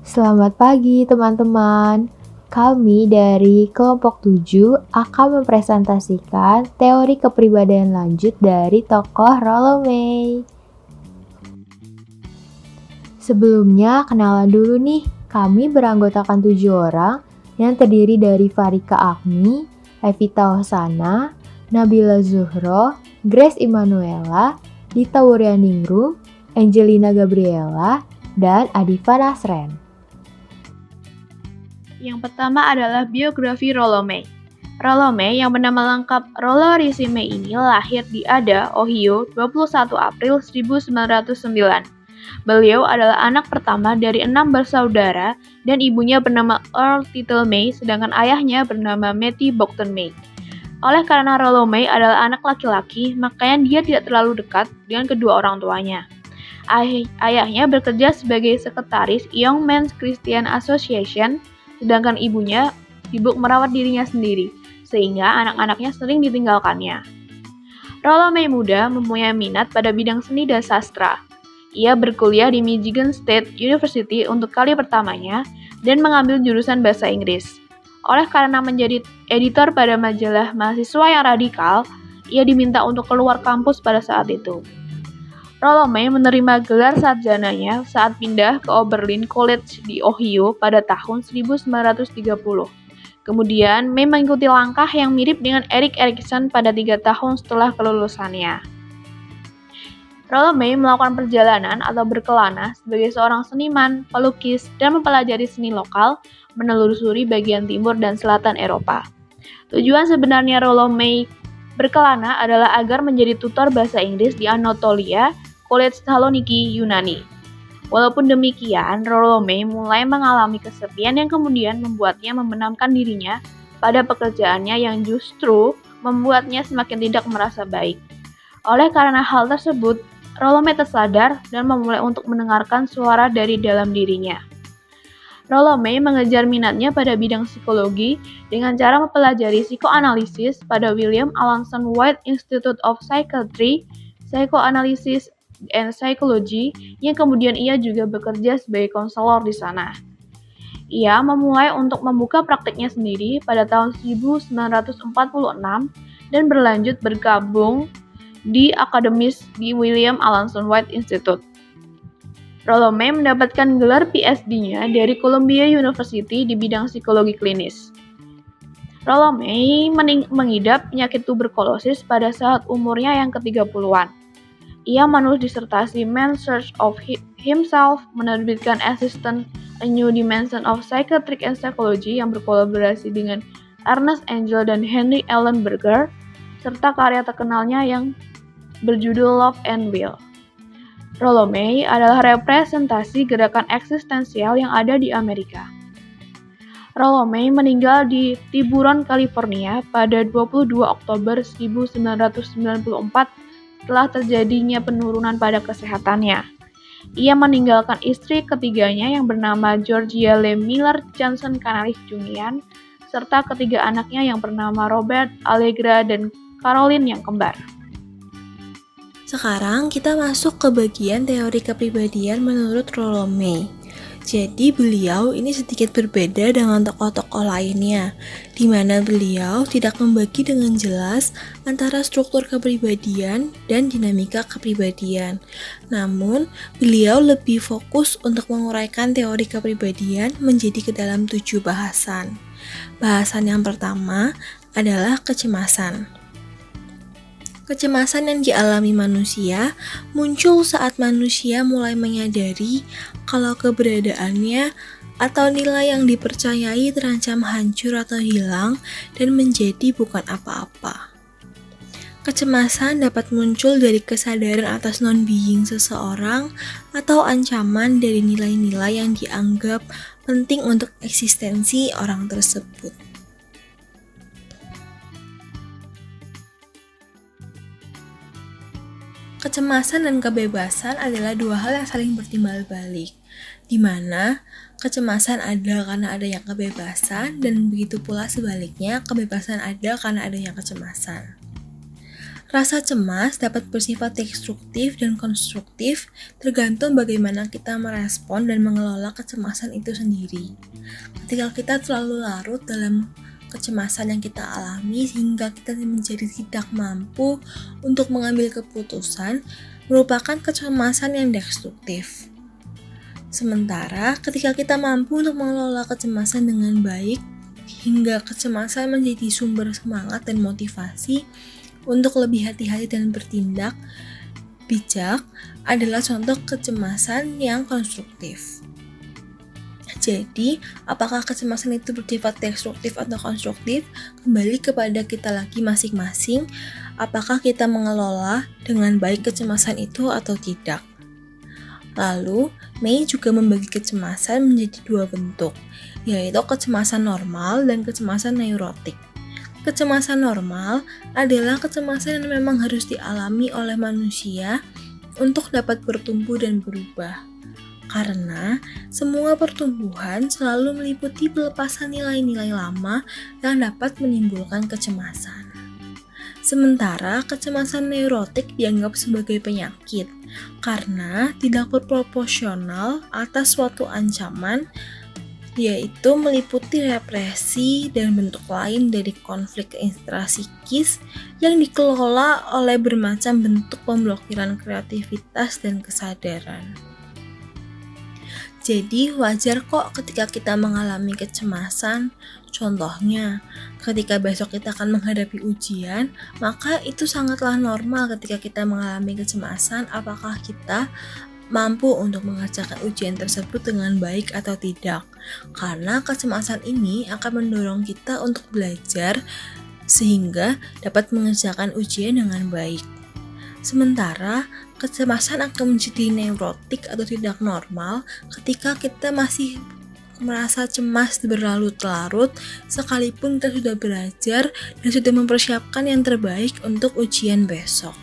Selamat pagi teman-teman. Kami dari kelompok 7 akan mempresentasikan teori kepribadian lanjut dari tokoh Rollo May. Sebelumnya kenalan dulu nih, kami beranggotakan 7 orang yang terdiri dari Farika Agni, Evita Hosana, Nabila Zuhro, Grace Immanuela, Dita Wuryandingrum, Angelina Gabriela, dan Adifa Nasren. Yang pertama adalah biografi Rollo May. Rollo May yang bernama lengkap Rollo Rishi May ini lahir di Ada, Ohio, 21 April 1909. Beliau adalah anak pertama dari 6 bersaudara dan ibunya bernama Earl Tittle May, sedangkan ayahnya bernama Matthew Boughton May. Oleh karena Rollo May adalah anak laki-laki, makanya dia tidak terlalu dekat dengan kedua orang tuanya. Ayahnya bekerja sebagai sekretaris Young Men's Christian Association, sedangkan ibunya sibuk merawat dirinya sendiri, sehingga anak-anaknya sering ditinggalkannya. Rollo May muda mempunyai minat pada bidang seni dan sastra. Ia berkuliah di Michigan State University untuk kali pertamanya dan mengambil jurusan bahasa Inggris. Oleh karena menjadi editor pada majalah mahasiswa yang radikal, ia diminta untuk keluar kampus pada saat itu. Rollo May menerima gelar sarjananya saat pindah ke Oberlin College di Ohio pada tahun 1930. Kemudian, May mengikuti langkah yang mirip dengan Erik Erikson pada 3 tahun setelah kelulusannya. Rollo May melakukan perjalanan atau berkelana sebagai seorang seniman, pelukis, dan mempelajari seni lokal, menelusuri bagian timur dan selatan Eropa. Tujuan sebenarnya Rollo May berkelana adalah agar menjadi tutor bahasa Inggris di Anatolia, College Thessaloniki, Yunani. Walaupun demikian, Rollo May mulai mengalami kesepian yang kemudian membuatnya membenamkan dirinya pada pekerjaannya yang justru membuatnya semakin tidak merasa baik. Oleh karena hal tersebut, Rollo May tersadar dan memulai untuk mendengarkan suara dari dalam dirinya. Rollo May mengejar minatnya pada bidang psikologi dengan cara mempelajari psikoanalisis pada William Alanson White Institute of Psychiatry, Psychoanalysis and Psychology, yang kemudian ia juga bekerja sebagai konselor di sana. Ia memulai untuk membuka praktiknya sendiri pada tahun 1946 dan berlanjut bergabung di akademis di William Alanson White Institute. Rollo May mendapatkan gelar PhD-nya dari Columbia University di bidang psikologi klinis. Rollo May mengidap penyakit tuberkulosis pada saat umurnya yang ke-30-an. Ia menulis disertasi Man's Search of Himself, menerbitkan Assistant A New Dimension of Psychiatric and Psychology yang berkolaborasi dengan Ernest Angel dan Henry Allen Berger, serta karya terkenalnya yang berjudul Love and Will. Rollo May adalah representasi gerakan eksistensial yang ada di Amerika. Rollo May meninggal di Tiburon, California pada 22 Oktober 1994 setelah terjadinya penurunan pada kesehatannya. Ia meninggalkan istri ketiganya yang bernama Georgia Lee Miller Johnson Canalis Jungian, serta ketiga anaknya yang bernama Robert, Allegra, dan Caroline yang kembar. Sekarang kita masuk ke bagian teori kepribadian menurut Rollo May. Jadi beliau ini sedikit berbeda dengan tokoh-tokoh lainnya, di mana beliau tidak membagi dengan jelas antara struktur kepribadian dan dinamika kepribadian. Namun, beliau lebih fokus untuk menguraikan teori kepribadian menjadi ke dalam 7 bahasan. Bahasan yang pertama adalah kecemasan. Kecemasan yang dialami manusia muncul saat manusia mulai menyadari kalau keberadaannya atau nilai yang dipercayai terancam hancur atau hilang dan menjadi bukan apa-apa. Kecemasan dapat muncul dari kesadaran atas non-being seseorang atau ancaman dari nilai-nilai yang dianggap penting untuk eksistensi orang tersebut. Kecemasan dan kebebasan adalah dua hal yang saling bertimbal balik, di mana kecemasan ada karena adanya kebebasan dan begitu pula sebaliknya kebebasan ada karena adanya kecemasan. Rasa cemas dapat bersifat destruktif dan konstruktif tergantung bagaimana kita merespon dan mengelola kecemasan itu sendiri. Ketika kita terlalu larut dalam kecemasan yang kita alami sehingga kita menjadi tidak mampu untuk mengambil keputusan, merupakan kecemasan yang destruktif. Sementara ketika kita mampu untuk mengelola kecemasan dengan baik, hingga kecemasan menjadi sumber semangat dan motivasi untuk lebih hati-hati dan bertindak bijak, adalah contoh kecemasan yang konstruktif. Jadi, apakah kecemasan itu bersifat destruktif atau konstruktif? Kembali kepada kita lagi masing-masing, apakah kita mengelola dengan baik kecemasan itu atau tidak. Lalu, May juga membagi kecemasan menjadi dua bentuk, yaitu kecemasan normal dan kecemasan neurotik. Kecemasan normal adalah kecemasan yang memang harus dialami oleh manusia untuk dapat bertumbuh dan berubah. Karena semua pertumbuhan selalu meliputi pelepasan nilai-nilai lama yang dapat menimbulkan kecemasan. Sementara kecemasan neurotik dianggap sebagai penyakit karena tidak berproporsional atas suatu ancaman, yaitu meliputi represi dan bentuk lain dari konflik intrasikis yang dikelola oleh bermacam bentuk pemblokiran kreativitas dan kesadaran. Jadi wajar kok ketika kita mengalami kecemasan. Contohnya, ketika besok kita akan menghadapi ujian, maka itu sangatlah normal ketika kita mengalami kecemasan apakah kita mampu untuk mengerjakan ujian tersebut dengan baik atau tidak. Karena kecemasan ini akan mendorong kita untuk belajar sehingga dapat mengerjakan ujian dengan baik. Sementara, kecemasan akan menjadi neurotik atau tidak normal ketika kita masih merasa cemas berlarut-larut sekalipun kita sudah belajar dan sudah mempersiapkan yang terbaik untuk ujian besok.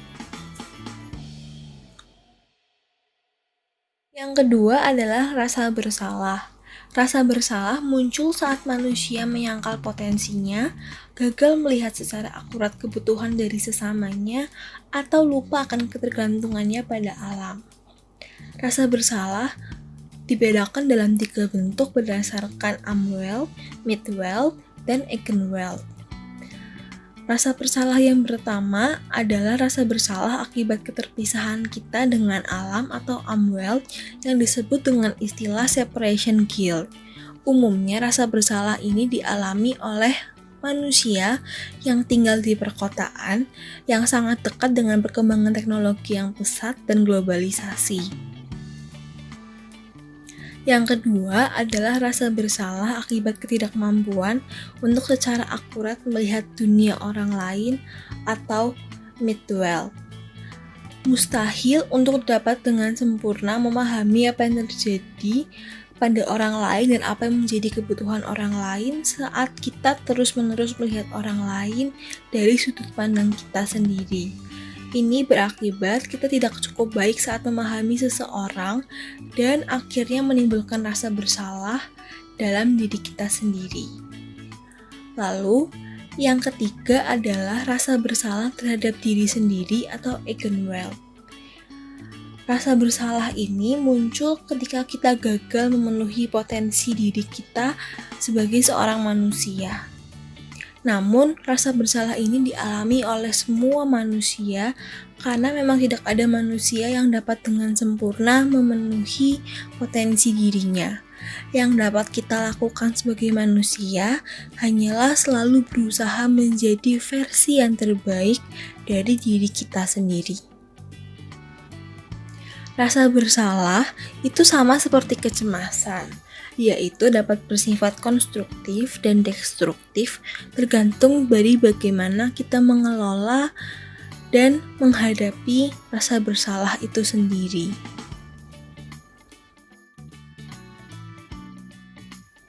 Yang kedua adalah rasa bersalah. Rasa bersalah muncul saat manusia menyangkal potensinya, gagal melihat secara akurat kebutuhan dari sesamanya, atau lupa akan ketergantungannya pada alam. Rasa bersalah dibedakan dalam 3 bentuk berdasarkan Amwelt, Midwelt, dan Eigenwelt. Rasa bersalah yang pertama adalah rasa bersalah akibat keterpisahan kita dengan alam atau Amwelt yang disebut dengan istilah separation guilt. Umumnya rasa bersalah ini dialami oleh manusia yang tinggal di perkotaan yang sangat dekat dengan perkembangan teknologi yang pesat dan globalisasi. Yang kedua adalah rasa bersalah akibat ketidakmampuan untuk secara akurat melihat dunia orang lain atau Midwelt. Mustahil untuk dapat dengan sempurna memahami apa yang terjadi pada orang lain dan apa yang menjadi kebutuhan orang lain saat kita terus-menerus melihat orang lain dari sudut pandang kita sendiri. Ini berakibat kita tidak cukup baik saat memahami seseorang dan akhirnya menimbulkan rasa bersalah dalam diri kita sendiri. Lalu, yang ketiga adalah rasa bersalah terhadap diri sendiri atau Eigenwelt. Rasa bersalah ini muncul ketika kita gagal memenuhi potensi diri kita sebagai seorang manusia. Namun, rasa bersalah ini dialami oleh semua manusia karena memang tidak ada manusia yang dapat dengan sempurna memenuhi potensi dirinya. Yang dapat kita lakukan sebagai manusia hanyalah selalu berusaha menjadi versi yang terbaik dari diri kita sendiri. Rasa bersalah itu sama seperti kecemasan, yaitu dapat bersifat konstruktif dan destruktif tergantung dari bagaimana kita mengelola dan menghadapi rasa bersalah itu sendiri.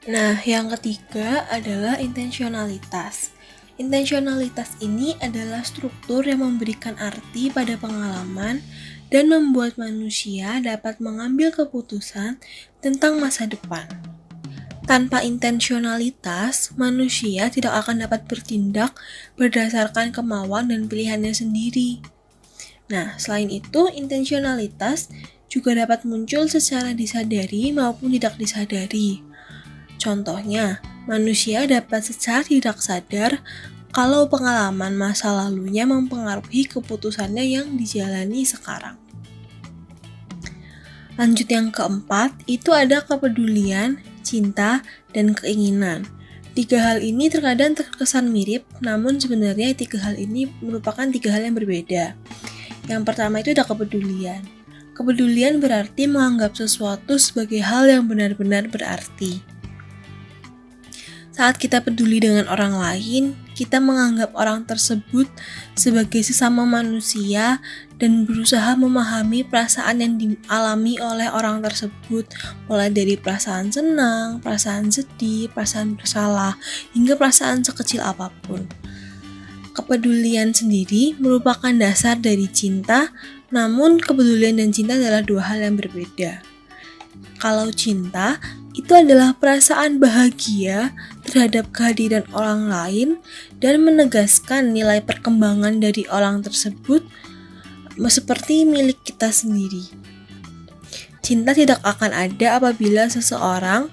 Nah, yang ketiga adalah intensionalitas. Intensionalitas ini adalah struktur yang memberikan arti pada pengalaman dan membuat manusia dapat mengambil keputusan tentang masa depan. Tanpa intensionalitas, manusia tidak akan dapat bertindak berdasarkan kemauan dan pilihannya sendiri. Nah, selain itu, intensionalitas juga dapat muncul secara disadari maupun tidak disadari. Contohnya, manusia dapat secara tidak sadar kalau pengalaman masa lalunya mempengaruhi keputusannya yang dijalani sekarang. Lanjut yang keempat, itu ada kepedulian, cinta, dan keinginan. 3 hal ini terkadang terkesan mirip, namun sebenarnya 3 hal ini merupakan 3 hal yang berbeda. Yang pertama itu ada kepedulian. Kepedulian berarti menganggap sesuatu sebagai hal yang benar-benar berarti. Saat kita peduli dengan orang lain, kita menganggap orang tersebut sebagai sesama manusia dan berusaha memahami perasaan yang dialami oleh orang tersebut, mulai dari perasaan senang, perasaan sedih, perasaan bersalah, hingga perasaan sekecil apapun. Kepedulian sendiri merupakan dasar dari cinta, namun kepedulian dan cinta adalah 2 hal yang berbeda. Kalau cinta, itu adalah perasaan bahagia terhadap kehadiran orang lain dan menegaskan nilai perkembangan dari orang tersebut seperti milik kita sendiri. Cinta tidak akan ada apabila seseorang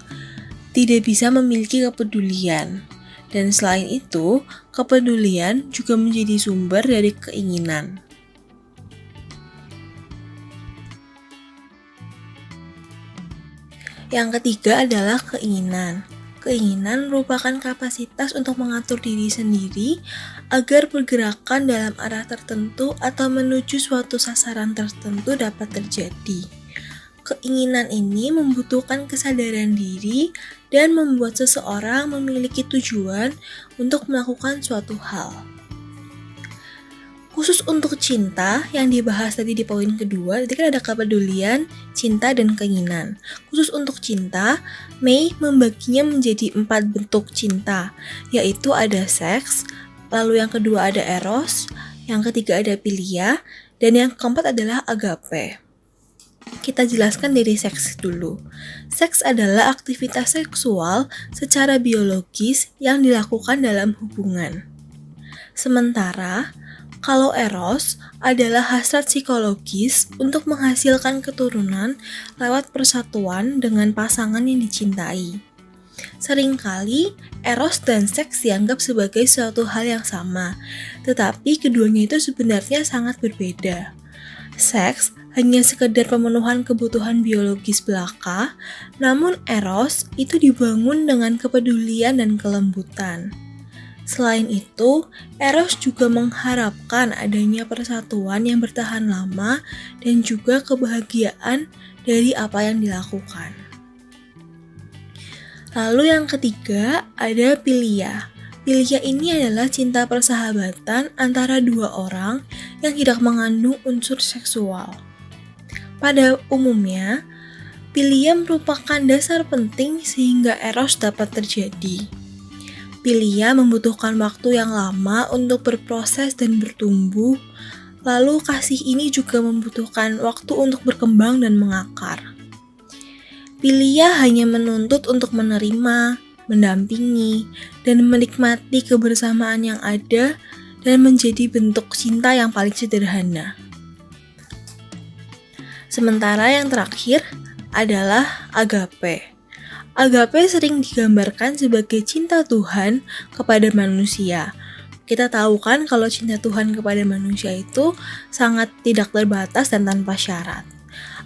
tidak bisa memiliki kepedulian. Dan selain itu, kepedulian juga menjadi sumber dari keinginan. Yang ketiga adalah keinginan. Keinginan merupakan kapasitas untuk mengatur diri sendiri agar pergerakan dalam arah tertentu atau menuju suatu sasaran tertentu dapat terjadi. Keinginan ini membutuhkan kesadaran diri dan membuat seseorang memiliki tujuan untuk melakukan suatu hal. Khusus untuk cinta yang dibahas tadi di poin kedua, jadi kan ada kepedulian, cinta, dan keinginan. Khusus untuk cinta, May membaginya menjadi 4 bentuk cinta, yaitu ada seks, lalu yang kedua ada eros, yang ketiga ada philia, dan yang keempat adalah agape. Kita jelaskan dari seks dulu. Seks adalah aktivitas seksual secara biologis yang dilakukan dalam hubungan. Sementara, kalau eros adalah hasrat psikologis untuk menghasilkan keturunan lewat persatuan dengan pasangan yang dicintai. Seringkali, eros dan seks dianggap sebagai suatu hal yang sama, tetapi keduanya itu sebenarnya sangat berbeda. Seks hanya sekedar pemenuhan kebutuhan biologis belaka, namun eros itu dibangun dengan kepedulian dan kelembutan. Selain itu, eros juga mengharapkan adanya persatuan yang bertahan lama dan juga kebahagiaan dari apa yang dilakukan. Lalu yang ketiga ada philia. Philia ini adalah cinta persahabatan antara 2 orang yang tidak mengandung unsur seksual. Pada umumnya, philia merupakan dasar penting sehingga eros dapat terjadi. Philia membutuhkan waktu yang lama untuk berproses dan bertumbuh, lalu kasih ini juga membutuhkan waktu untuk berkembang dan mengakar. Philia hanya menuntut untuk menerima, mendampingi, dan menikmati kebersamaan yang ada dan menjadi bentuk cinta yang paling sederhana. Sementara yang terakhir adalah agape. Agape sering digambarkan sebagai cinta Tuhan kepada manusia. Kita tahu kan kalau cinta Tuhan kepada manusia itu sangat tidak terbatas dan tanpa syarat.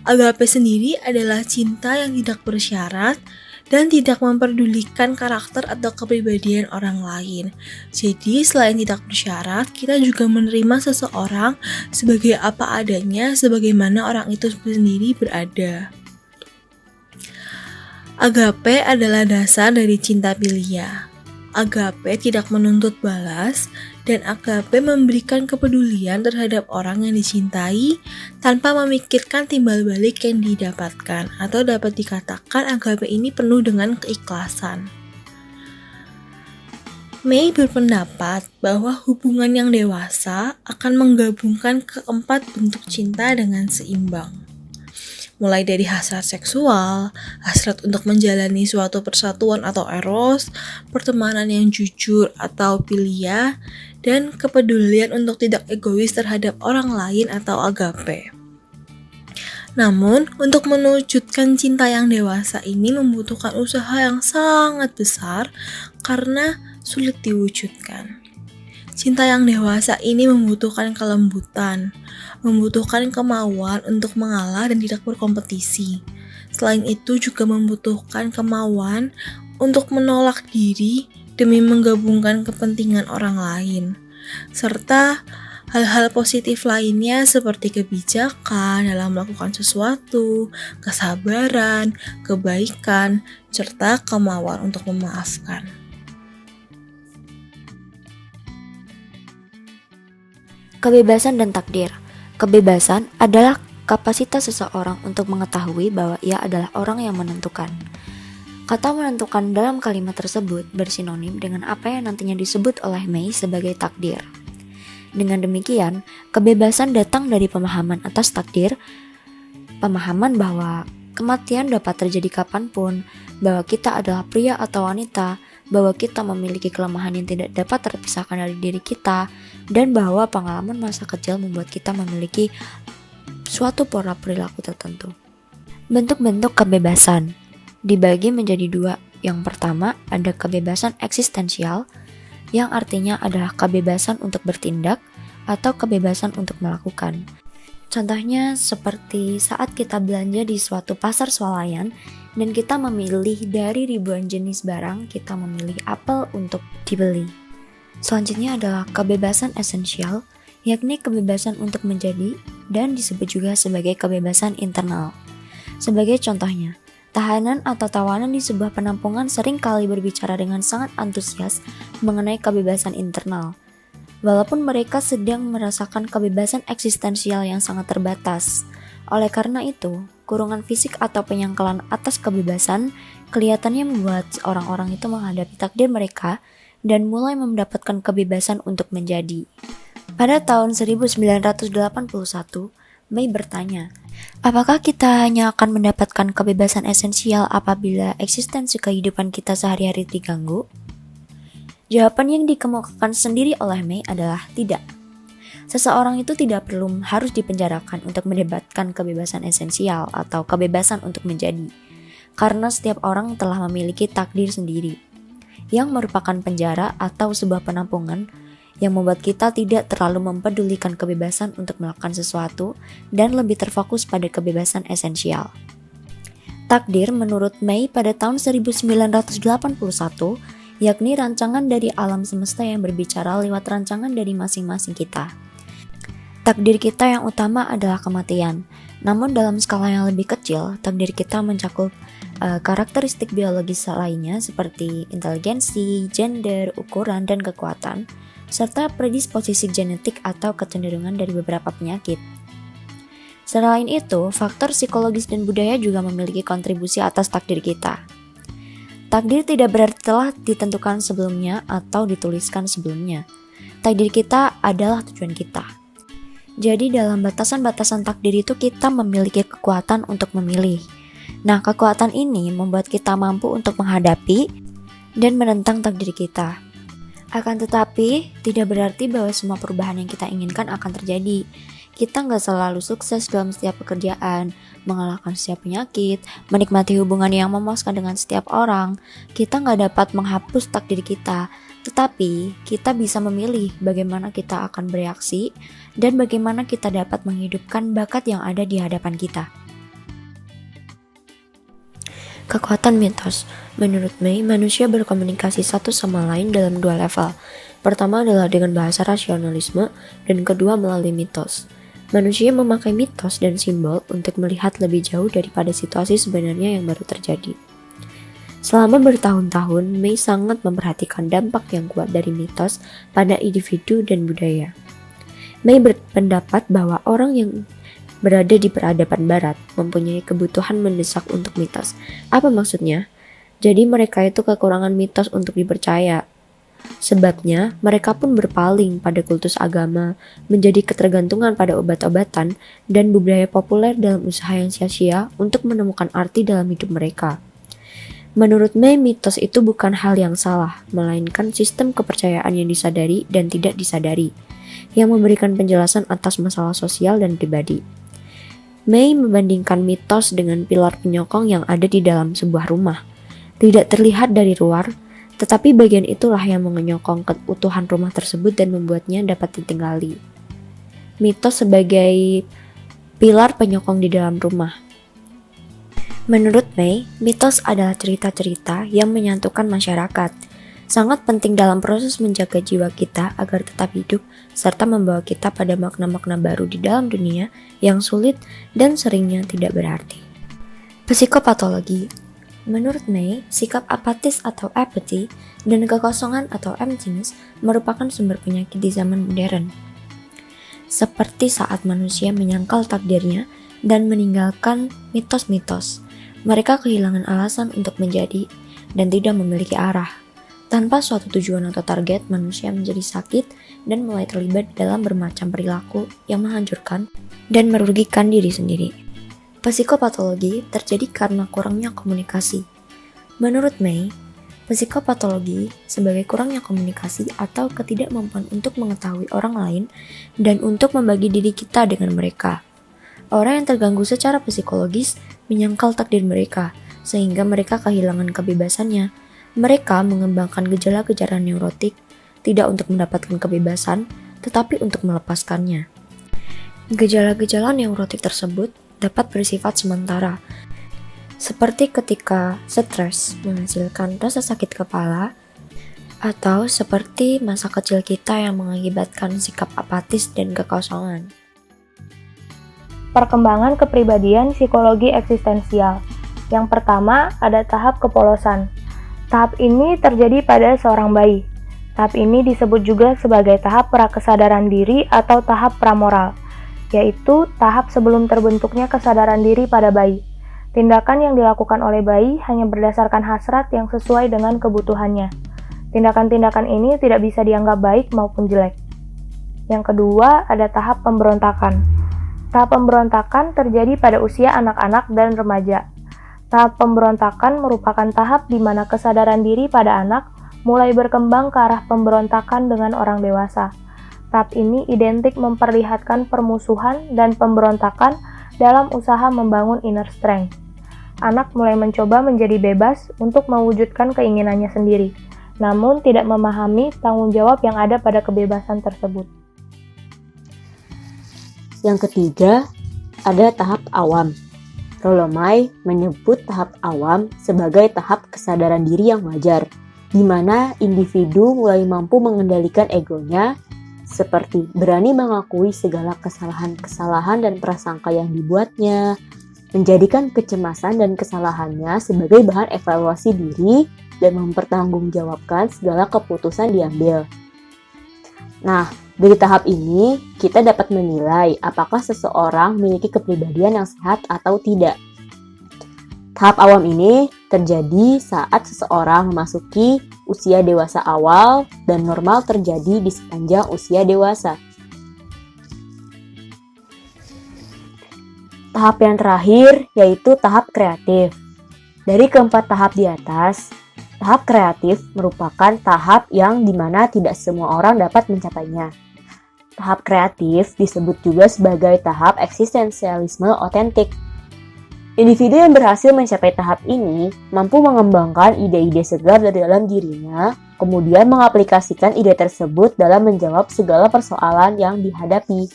Agape sendiri adalah cinta yang tidak bersyarat dan tidak memperdulikan karakter atau kepribadian orang lain. Jadi selain tidak bersyarat, kita juga menerima seseorang sebagai apa adanya, sebagaimana orang itu sendiri berada. Agape adalah dasar dari cinta philia. Agape tidak menuntut balas, dan agape memberikan kepedulian terhadap orang yang dicintai tanpa memikirkan timbal balik yang didapatkan, atau dapat dikatakan agape ini penuh dengan keikhlasan. May berpendapat bahwa hubungan yang dewasa akan menggabungkan keempat bentuk cinta dengan seimbang. mulai dari hasrat seksual, hasrat untuk menjalani suatu persatuan atau eros, pertemanan yang jujur atau philia, dan kepedulian untuk tidak egois terhadap orang lain atau agape. Namun, untuk mewujudkan cinta yang dewasa ini membutuhkan usaha yang sangat besar karena sulit diwujudkan. Cinta yang dewasa ini membutuhkan kelembutan, membutuhkan kemauan untuk mengalah dan tidak berkompetisi. Selain itu juga membutuhkan kemauan untuk menolak diri demi menggabungkan kepentingan orang lain, serta hal-hal positif lainnya seperti kebijakan dalam melakukan sesuatu, kesabaran, kebaikan, serta kemauan untuk memaafkan. Kebebasan dan takdir. Kebebasan adalah kapasitas seseorang untuk mengetahui bahwa ia adalah orang yang menentukan. Kata menentukan dalam kalimat tersebut bersinonim dengan apa yang nantinya disebut oleh May sebagai takdir. Dengan demikian, kebebasan datang dari pemahaman atas takdir, pemahaman bahwa kematian dapat terjadi kapanpun, bahwa kita adalah pria atau wanita, bahwa kita memiliki kelemahan yang tidak dapat terpisahkan dari diri kita, dan bahwa pengalaman masa kecil membuat kita memiliki suatu pola perilaku tertentu. Bentuk-bentuk kebebasan dibagi menjadi dua. Yang pertama ada kebebasan eksistensial, yang artinya adalah kebebasan untuk bertindak atau kebebasan untuk melakukan. Contohnya seperti saat kita belanja di suatu pasar swalayan dan kita memilih dari ribuan jenis barang, kita memilih apel untuk dibeli. Selanjutnya adalah kebebasan esensial, yakni kebebasan untuk menjadi dan disebut juga sebagai kebebasan internal. Sebagai contohnya, tahanan atau tawanan di sebuah penampungan sering kali berbicara dengan sangat antusias mengenai kebebasan internal, walaupun mereka sedang merasakan kebebasan eksistensial yang sangat terbatas. Oleh karena itu, kurungan fisik atau penyangkalan atas kebebasan kelihatannya membuat orang-orang itu menghadapi takdir mereka dan mulai mendapatkan kebebasan untuk menjadi. Pada tahun 1981, May bertanya, apakah kita hanya akan mendapatkan kebebasan esensial apabila eksistensi kehidupan kita sehari-hari diganggu? Jawaban yang dikemukakan sendiri oleh May adalah tidak. Seseorang itu tidak perlu harus dipenjarakan untuk mendapatkan kebebasan esensial atau kebebasan untuk menjadi, karena setiap orang telah memiliki takdir sendiri, yang merupakan penjara atau sebuah penampungan yang membuat kita tidak terlalu mempedulikan kebebasan untuk melakukan sesuatu dan lebih terfokus pada kebebasan esensial. Takdir menurut May pada tahun 1981 yakni rancangan dari alam semesta yang berbicara lewat rancangan dari masing-masing kita. Takdir kita yang utama adalah kematian, namun dalam skala yang lebih kecil, takdir kita mencakup karakteristik biologis lainnya seperti inteligensi, gender, ukuran, dan kekuatan, serta predisposisi genetik atau kecenderungan dari beberapa penyakit. Selain itu, faktor psikologis dan budaya juga memiliki kontribusi atas takdir kita. Takdir tidak berarti telah ditentukan sebelumnya atau dituliskan sebelumnya. Takdir kita adalah tujuan kita. Jadi dalam batasan-batasan takdir itu kita memiliki kekuatan untuk memilih. Nah, kekuatan ini membuat kita mampu untuk menghadapi dan menentang takdir kita. Akan tetapi, tidak berarti bahwa semua perubahan yang kita inginkan akan terjadi. Kita nggak selalu sukses dalam setiap pekerjaan, mengalahkan setiap penyakit, menikmati hubungan yang memuaskan dengan setiap orang. Kita nggak dapat menghapus takdir kita, tetapi kita bisa memilih bagaimana kita akan bereaksi dan bagaimana kita dapat menghidupkan bakat yang ada di hadapan kita. Kekuatan mitos. Menurut May, manusia berkomunikasi satu sama lain dalam dua level. Pertama adalah dengan bahasa rasionalisme, dan kedua melalui mitos. Manusia memakai mitos dan simbol untuk melihat lebih jauh daripada situasi sebenarnya yang baru terjadi. Selama bertahun-tahun, May sangat memperhatikan dampak yang kuat dari mitos pada individu dan budaya. May berpendapat bahwa orang yang berada di peradaban barat mempunyai kebutuhan mendesak untuk mitos. Apa maksudnya? Jadi mereka itu kekurangan mitos untuk dipercaya. Sebabnya, mereka pun berpaling pada kultus agama, menjadi ketergantungan pada obat-obatan, dan budaya populer dalam usaha yang sia-sia untuk menemukan arti dalam hidup mereka. Menurut May, mitos itu bukan hal yang salah, melainkan sistem kepercayaan yang disadari dan tidak disadari, yang memberikan penjelasan atas masalah sosial dan pribadi. May membandingkan mitos dengan pilar penyokong yang ada di dalam sebuah rumah. Tidak terlihat dari luar, tetapi bagian itulah yang menyokong keutuhan rumah tersebut dan membuatnya dapat ditinggali. Mitos sebagai pilar penyokong di dalam rumah. Menurut May, mitos adalah cerita-cerita yang menyatukan masyarakat. Sangat penting dalam proses menjaga jiwa kita agar tetap hidup, serta membawa kita pada makna-makna baru di dalam dunia yang sulit dan seringnya tidak berarti. Psikopatologi. Menurut May, sikap apatis atau apathy dan kekosongan atau emptiness merupakan sumber penyakit di zaman modern. Seperti saat manusia menyangkal takdirnya dan meninggalkan mitos-mitos, mereka kehilangan alasan untuk menjadi dan tidak memiliki arah. Tanpa suatu tujuan atau target, manusia menjadi sakit dan mulai terlibat dalam bermacam perilaku yang menghancurkan dan merugikan diri sendiri. Psikopatologi terjadi karena kurangnya komunikasi. Menurut May, psikopatologi sebagai kurangnya komunikasi atau ketidakmampuan untuk mengetahui orang lain dan untuk membagi diri kita dengan mereka. Orang yang terganggu secara psikologis menyangkal takdir mereka, sehingga mereka kehilangan kebebasannya. Mereka mengembangkan gejala-gejala neurotik, tidak untuk mendapatkan kebebasan, tetapi untuk melepaskannya. Gejala-gejala neurotik tersebut dapat bersifat sementara, seperti ketika stres menghasilkan rasa sakit kepala, atau seperti masa kecil kita yang mengakibatkan sikap apatis dan kekosongan. Perkembangan kepribadian psikologi eksistensial. Yang pertama, ada tahap kepolosan. Tahap ini terjadi pada seorang bayi. Tahap ini disebut juga sebagai tahap prakesadaran diri atau tahap pramoral, yaitu tahap sebelum terbentuknya kesadaran diri pada bayi. Tindakan yang dilakukan oleh bayi hanya berdasarkan hasrat yang sesuai dengan kebutuhannya. Tindakan-tindakan ini tidak bisa dianggap baik maupun jelek. Yang kedua, ada tahap pemberontakan. Tahap pemberontakan terjadi pada usia anak-anak dan remaja. Tahap pemberontakan merupakan tahap di mana kesadaran diri pada anak mulai berkembang ke arah pemberontakan dengan orang dewasa. Tahap ini identik memperlihatkan permusuhan dan pemberontakan dalam usaha membangun inner strength. Anak mulai mencoba menjadi bebas untuk mewujudkan keinginannya sendiri, namun tidak memahami tanggung jawab yang ada pada kebebasan tersebut. Yang ketiga, ada tahap awam. Rollo May menyebut tahap awam sebagai tahap kesadaran diri yang wajar, di mana individu mulai mampu mengendalikan egonya, seperti berani mengakui segala kesalahan-kesalahan dan prasangka yang dibuatnya, menjadikan kecemasan dan kesalahannya sebagai bahan evaluasi diri, dan mempertanggungjawabkan segala keputusan diambil. Nah, dari tahap ini, kita dapat menilai apakah seseorang memiliki kepribadian yang sehat atau tidak. Tahap awam ini terjadi saat seseorang memasuki usia dewasa awal dan normal terjadi di sepanjang usia dewasa. Tahap yang terakhir yaitu tahap kreatif. Dari keempat tahap di atas, tahap kreatif merupakan tahap yang dimana tidak semua orang dapat mencapainya. Tahap kreatif disebut juga sebagai tahap eksistensialisme otentik. Individu yang berhasil mencapai tahap ini mampu mengembangkan ide-ide segar dari dalam dirinya, kemudian mengaplikasikan ide tersebut dalam menjawab segala persoalan yang dihadapi.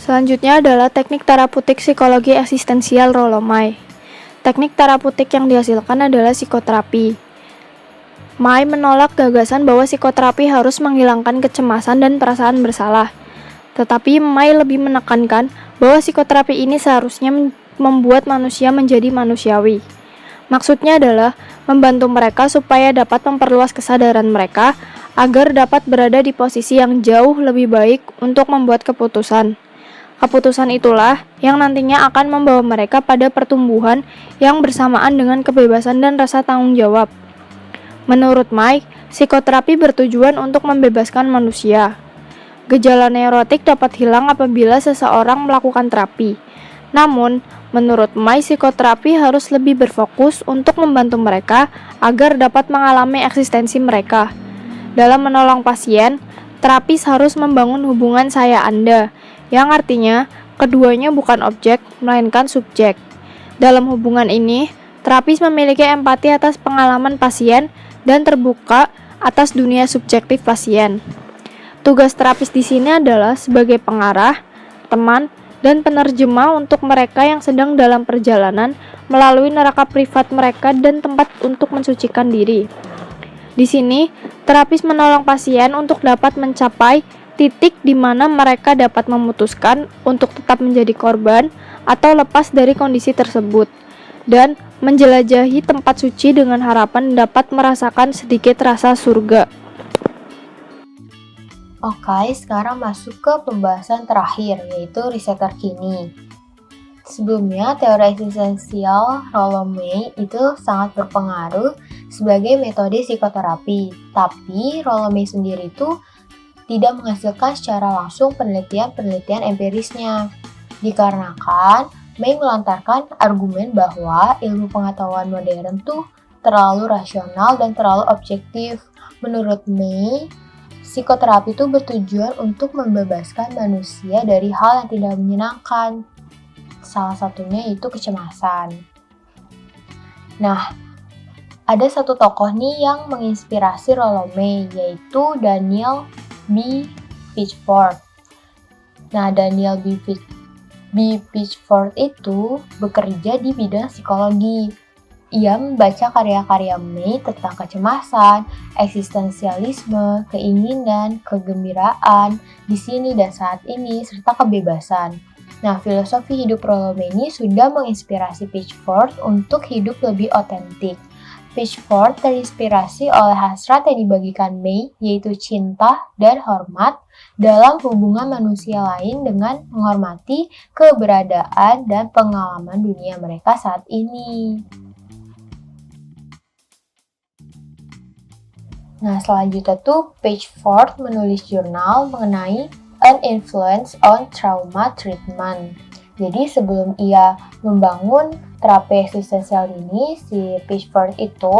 Selanjutnya adalah teknik terapeutik psikologi eksistensial Rollo May. Teknik terapeutik yang dihasilkan adalah psikoterapi. May menolak gagasan bahwa psikoterapi harus menghilangkan kecemasan dan perasaan bersalah. Tetapi May lebih menekankan bahwa psikoterapi ini seharusnya membuat manusia menjadi manusiawi. Maksudnya adalah membantu mereka supaya dapat memperluas kesadaran mereka agar dapat berada di posisi yang jauh lebih baik untuk membuat keputusan. Keputusan itulah yang nantinya akan membawa mereka pada pertumbuhan yang bersamaan dengan kebebasan dan rasa tanggung jawab. Menurut Mike, psikoterapi bertujuan untuk membebaskan manusia. Gejala neurotik dapat hilang apabila seseorang melakukan terapi. Namun, menurut Mike, psikoterapi harus lebih berfokus untuk membantu mereka agar dapat mengalami eksistensi mereka. Dalam menolong pasien, terapis harus membangun hubungan saya-Anda, yang artinya keduanya bukan objek, melainkan subjek. Dalam hubungan ini, terapis memiliki empati atas pengalaman pasien dan terbuka atas dunia subjektif pasien. Tugas terapis di sini adalah sebagai pengarah, teman, dan penerjemah untuk mereka yang sedang dalam perjalanan melalui neraka privat mereka dan tempat untuk mensucikan diri. Di sini, terapis menolong pasien untuk dapat mencapai titik di mana mereka dapat memutuskan untuk tetap menjadi korban atau lepas dari kondisi tersebut, dan menjelajahi tempat suci dengan harapan dapat merasakan sedikit rasa surga. Oke, sekarang masuk ke pembahasan terakhir, yaitu riset terkini. Sebelumnya, teori eksistensial Rollo-May itu sangat berpengaruh sebagai metode psikoterapi, tapi Rollo-May sendiri itu tidak menghasilkan secara langsung penelitian-penelitian empirisnya, dikarenakan May melontarkan argumen bahwa ilmu pengetahuan modern tuh terlalu rasional dan terlalu objektif. Menurut May, psikoterapi itu bertujuan untuk membebaskan manusia dari hal yang tidak menyenangkan. Salah satunya itu kecemasan. Nah, ada satu tokoh nih yang menginspirasi Rollo-May, yaitu Daniel B. Pitchford. Nah, Daniel B. Pitchford itu bekerja di bidang psikologi. Ia membaca karya-karya May tentang kecemasan, eksistensialisme, keinginan, kegembiraan, di sini dan saat ini, serta kebebasan. Nah, filosofi hidup Rollo-May ini sudah menginspirasi Pitchford untuk hidup lebih otentik. Pitchford terinspirasi oleh hasrat yang dibagikan May, yaitu cinta dan hormat dalam hubungan manusia lain dengan menghormati keberadaan dan pengalaman dunia mereka saat ini. Nah, selanjutnya tuh Pitchford menulis jurnal mengenai An Influence on Trauma Treatment. Jadi sebelum ia membangun terapi eksistensial ini, si Pitchford itu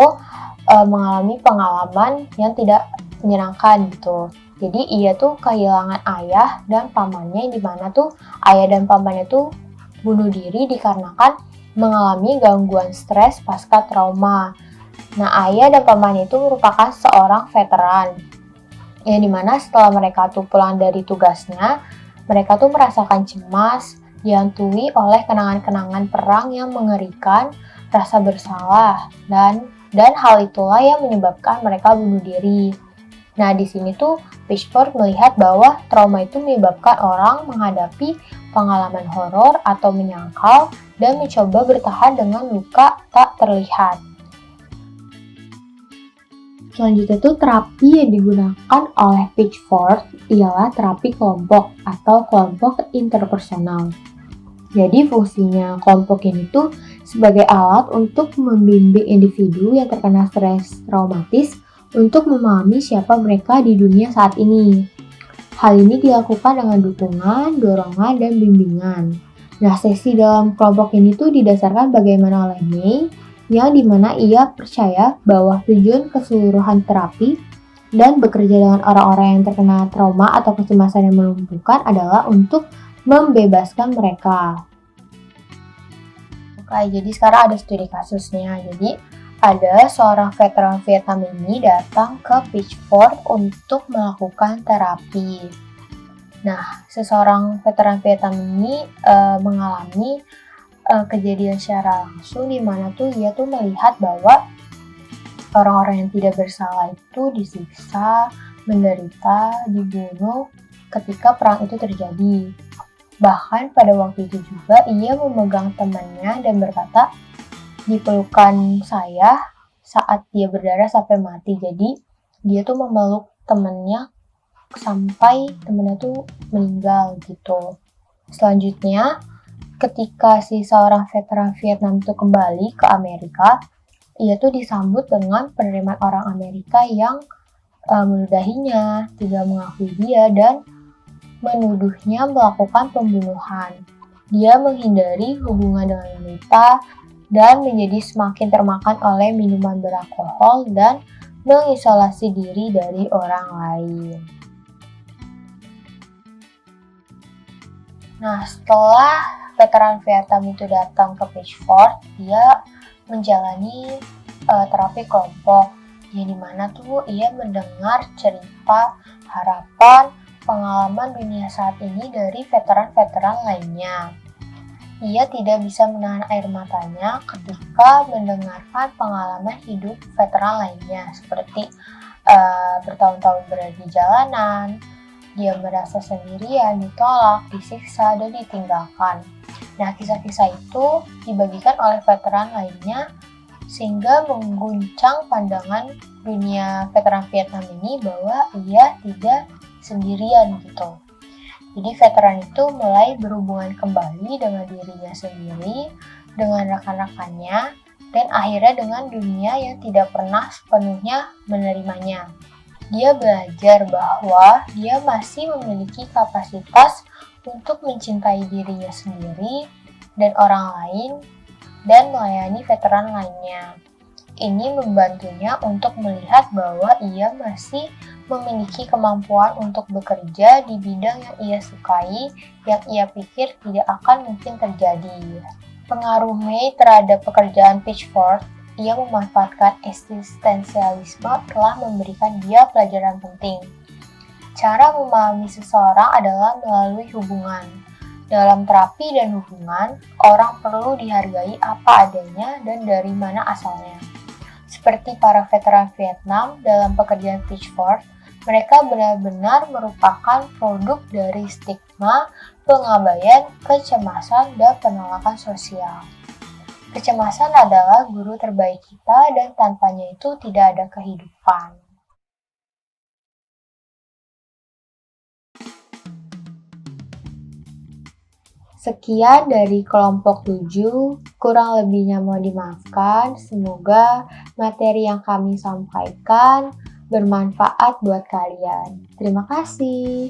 mengalami pengalaman yang tidak menyenangkan gitu. Jadi ia tuh kehilangan ayah dan pamannya, di mana tuh ayah dan pamannya tuh bunuh diri dikarenakan mengalami gangguan stres pasca trauma. Nah, ayah dan pamannya itu merupakan seorang veteran, yang dimana setelah mereka tuh pulang dari tugasnya, mereka tuh merasakan cemas, dihantui oleh kenangan-kenangan perang yang mengerikan, rasa bersalah, dan hal itulah yang menyebabkan mereka bunuh diri. Nah, di sini tuh Pitchford melihat bahwa trauma itu menyebabkan orang menghadapi pengalaman horor atau menyangkal dan mencoba bertahan dengan luka tak terlihat. Selanjutnya tuh terapi yang digunakan oleh Pitchford ialah terapi kelompok atau kelompok interpersonal. Jadi fungsinya kelompok ini tuh sebagai alat untuk membimbing individu yang terkena stres traumatis untuk memahami siapa mereka di dunia saat ini. Hal ini dilakukan dengan dukungan, dorongan, dan bimbingan. Nah, sesi dalam kelompok ini tuh didasarkan bagaimana oleh May, yang dimana ia percaya bahwa tujuan keseluruhan terapi dan bekerja dengan orang-orang yang terkena trauma atau kecemasan yang melumpuhkan adalah untuk membebaskan mereka. Oke, jadi sekarang ada studi kasusnya. Jadi ada seorang veteran Vietnam ini datang ke Pitchford untuk melakukan terapi. Nah, seseorang veteran Vietnam ini mengalami kejadian secara langsung, di mana tuh ia tuh melihat bahwa orang-orang yang tidak bersalah itu disiksa, menderita, dibunuh ketika perang itu terjadi. Bahkan pada waktu itu juga ia memegang temannya dan berkata, "Dipelukan saya saat dia berdarah sampai mati." Jadi dia tuh memeluk temannya sampai temannya tuh meninggal gitu. Selanjutnya, ketika si seorang veteran Vietnam itu kembali ke Amerika, ia tuh disambut dengan penerimaan orang Amerika yang meludahinya, tidak mengakui dia, dan menuduhnya melakukan pembunuhan. Dia menghindari hubungan dengan wanita dan menjadi semakin termakan oleh minuman beralkohol dan mengisolasi diri dari orang lain. Nah, setelah veteran Vietnam itu datang ke Pitchfork, dia menjalani terapi kelompok, yang dimana tuh ia mendengar cerita, harapan, pengalaman dunia saat ini dari veteran-veteran lainnya. Ia tidak bisa menahan air matanya ketika mendengarkan pengalaman hidup veteran lainnya, seperti bertahun-tahun berada di jalanan, dia merasa sendirian, ditolak, disiksa, dan ditinggalkan. Nah, kisah-kisah itu dibagikan oleh veteran lainnya sehingga mengguncang pandangan dunia veteran Vietnam ini bahwa ia tidak sendirian gitu. Jadi veteran itu mulai berhubungan kembali dengan dirinya sendiri, dengan rekan-rekannya, dan akhirnya dengan dunia yang tidak pernah sepenuhnya menerimanya. Dia belajar bahwa dia masih memiliki kapasitas untuk mencintai dirinya sendiri dan orang lain dan melayani veteran lainnya. Ini membantunya untuk melihat bahwa ia masih memiliki kemampuan untuk bekerja di bidang yang ia sukai, yang ia pikir tidak akan mungkin terjadi. Pengaruh May terhadap pekerjaan Pitchfork, ia memanfaatkan eksistensialisme telah memberikan dia pelajaran penting. Cara memahami seseorang adalah melalui hubungan. Dalam terapi dan hubungan, orang perlu dihargai apa adanya dan dari mana asalnya. Seperti para veteran Vietnam dalam pekerjaan Pitchfork, mereka benar-benar merupakan produk dari stigma, pengabaian, kecemasan, dan penolakan sosial. Kecemasan adalah guru terbaik kita dan tanpanya itu tidak ada kehidupan. Sekian dari kelompok 7, kurang lebihnya mohon dimaafkan. Semoga materi yang kami sampaikan bermanfaat buat kalian. Terima kasih.